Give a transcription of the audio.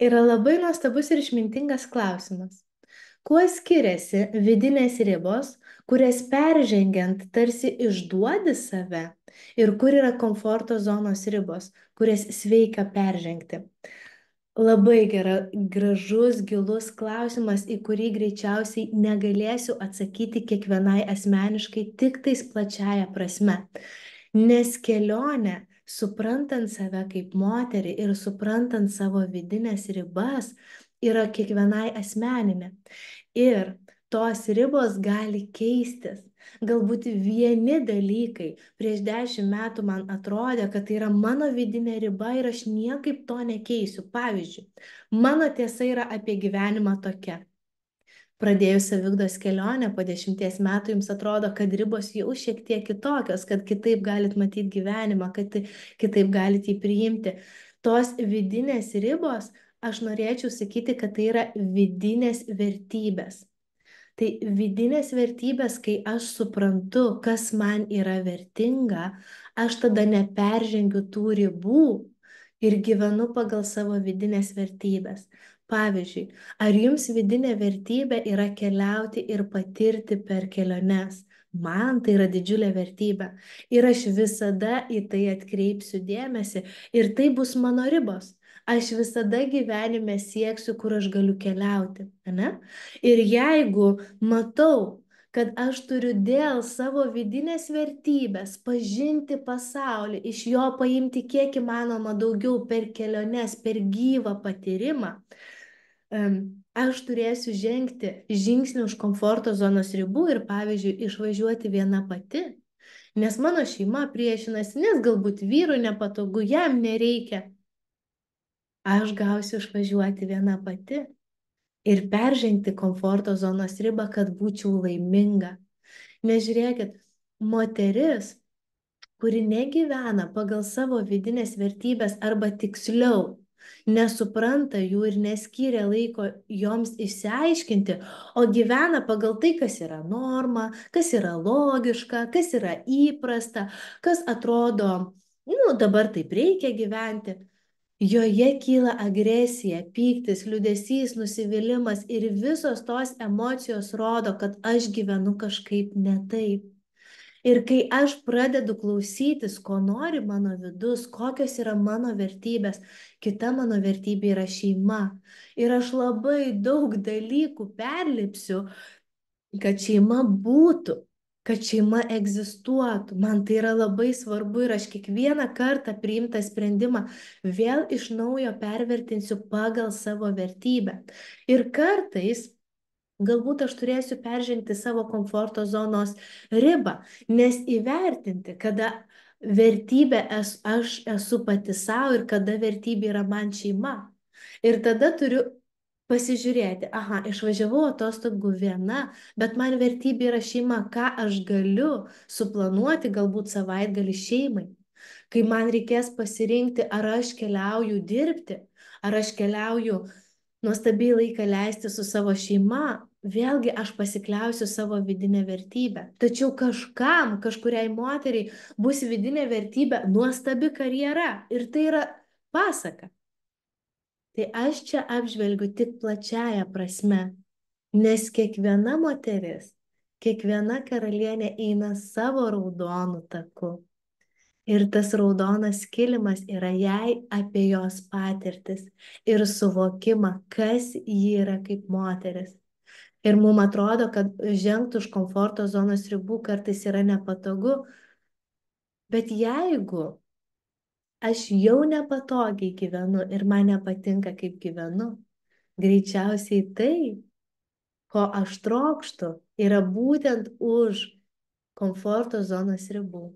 Yra labai nuostabus ir išmintingas klausimas. Kuo skiriasi vidinės ribos, kurias peržengiant tarsi išduodi save, ir kur yra komforto zonos ribos, kurias sveika peržengti? Labai gražus, gilus klausimas, į kurį greičiausiai negalėsiu atsakyti kiekvienai asmeniškai, tik tais plačiaja prasme. Nes kelionė, suprantant save kaip moterį ir suprantant savo vidinės ribas, yra kiekvienai asmeninė. Ir tos ribos gali keistis. Galbūt vieni dalykai prieš 10 metų man atrodė, kad tai yra mano vidinė riba ir aš niekaip to nekeisiu. Pavyzdžiui, mano tiesa yra apie gyvenimą tokia. Pradėjus saviugdos kelionę po 10 metų jums atrodo, kad ribos jau šiek tiek kitokios, kad kitaip galit matyti gyvenimą, kad kitaip galit jį priimti. Tos vidinės ribos, aš norėčiau sakyti, kad tai yra vidinės vertybės. Tai vidinės vertybės, kai aš suprantu, kas man yra vertinga, aš tada neperžengiu tų ribų ir gyvenu pagal savo vidinės vertybės. Pavyzdžiui, ar jums vidinė vertybė yra keliauti ir patirti per keliones? Man tai yra didžiulė vertybė ir aš visada į tai atkreipsiu dėmesį ir tai bus mano ribos. Aš visada gyvenime sieksiu, kur aš galiu keliauti, ne? Ir jeigu matau, kad aš turiu dėl savo vidinės vertybės pažinti pasaulį, iš jo paimti kiek įmanoma daugiau per keliones, per gyvą patyrimą, aš turėsiu žengti žingsnį už komforto zonos ribų ir, pavyzdžiui, išvažiuoti viena pati, nes mano šeima priešinasi, nes galbūt vyrui nepatogu, jam nereikia. Aš gausiu išvažiuoti viena pati ir peržengti komforto zonos ribą, kad būčiau laiminga. Nes žiūrėkit, moteris, kuri negyvena pagal savo vidinės vertybės arba tiksliau nesupranta jų ir neskiria laiko joms išsiaiškinti, o gyvena pagal tai, kas yra norma, kas yra logiška, kas yra įprasta, kas atrodo, dabar taip reikia gyventi. Joje kyla agresija, pyktis, liūdesys, nusivylimas ir visos tos emocijos rodo, kad aš gyvenu kažkaip ne taip. Ir kai aš pradedu klausytis, ko nori mano vidus, kokios yra mano vertybės, kita mano vertybė yra šeima. Ir aš labai daug dalykų perlipsiu, kad šeima būtų, kad šeima egzistuotų. Man tai yra labai svarbu ir aš kiekvieną kartą priimtą sprendimą vėl iš naujo pervertinsiu pagal savo vertybę. Ir kartais galbūt aš turėsiu peržengti savo komforto zonos ribą, nes įvertinti, kada vertybė aš esu pati savo ir kada vertybė yra man šeima. Ir tada turiu pasižiūrėti, aha, išvažiavau atostogų viena, bet man vertybė yra šeima, ką aš galiu suplanuoti galbūt savaitgalį šeimai. Kai man reikės pasirinkti, ar aš keliauju dirbti, ar aš keliauju nuostabiai laiką leisti su savo šeima, vėlgi aš pasikliausiu savo vidinę vertybę. Tačiau kažkuriai moteriai bus vidinė vertybė nuostabi karjera ir tai yra pasaka. Tai aš čia apžvelgiu tik plačiaja prasme, nes kiekviena moteris, kiekviena karalienė eina savo raudonų taku. Ir tas raudonas kilimas yra jai apie jos patirtis ir suvokimą, kas ji yra kaip moteris. Ir mums atrodo, kad žengti už komforto zonos ribų kartais yra nepatogu, bet jeigu aš jau nepatogiai gyvenu ir man nepatinka, kaip gyvenu, greičiausiai tai, ko aš trokštu, yra būtent už komforto zonos ribų.